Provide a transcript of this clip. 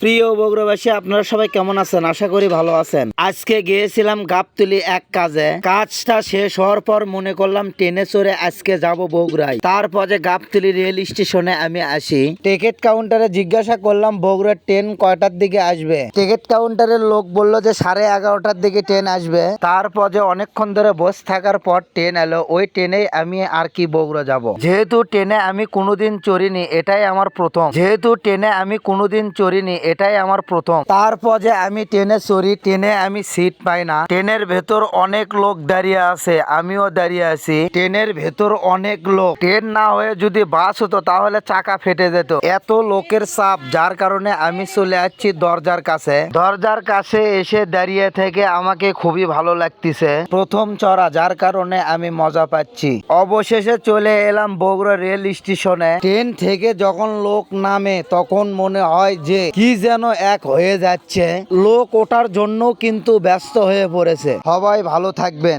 প্রিয় বগুড়াবাসী, আপনারা সবাই কেমন আছেন? আশা করি ভালো আছেন। আজকে গিয়েছিলাম গাবতলী এক কাজে। কাজটা শেষ হওয়ার পর মনে করলাম ট্রেনে চড়ে আজকে যাব বগুড়ায়। তারপরে গাবতলী রেল স্টেশনে আমি আসি। টিকিট কাউন্টারে জিজ্ঞাসা করলাম বগুড়ার ট্রেন কয়টার দিকে আসবে। টিকিট কাউন্টারের লোক বলল যে 11:30টার দিকে ট্রেন আসবে। তারপরে অনেকক্ষণ ধরে বসে থাকার পর ট্রেন এলো। ওই ট্রেনেই আমি আর কি বগুড়া যাব। যেহেতু ট্রেনে আমি কোনোদিন চড়িনি, এটাই আমার প্রথম। তারপরে আমি ট্রেনে চড়ি। ট্রেনে আমি সিট পাই না। ট্রেনের ভেতর অনেক লোক দাঁড়িয়ে আছে, আমিও দাঁড়িয়ে আছি। ট্রেনের ভেতর অনেক লোক। ট্রেন না হয়ে যদি বাস হতো তাহলে চাকা ফেটে যেত, এত লোকের চাপ। যার কারণে আমি চলে আসছি দরজার কাছে এসে দাঁড়িয়ে থেকে আমাকে খুবই ভালো লাগতেছে। প্রথম চড়া, যার কারণে আমি মজা পাচ্ছি। অবশেষে চলে এলাম বগুড়া রেল স্টেশনে। ট্রেন থেকে যখন লোক নামে তখন মনে হয় যে কি যেন এক হয়ে যাচ্ছে। লোক ওঠার জন্য কিন্তু ব্যস্ত হয়ে পড়েছে। সবাই ভালো থাকবেন।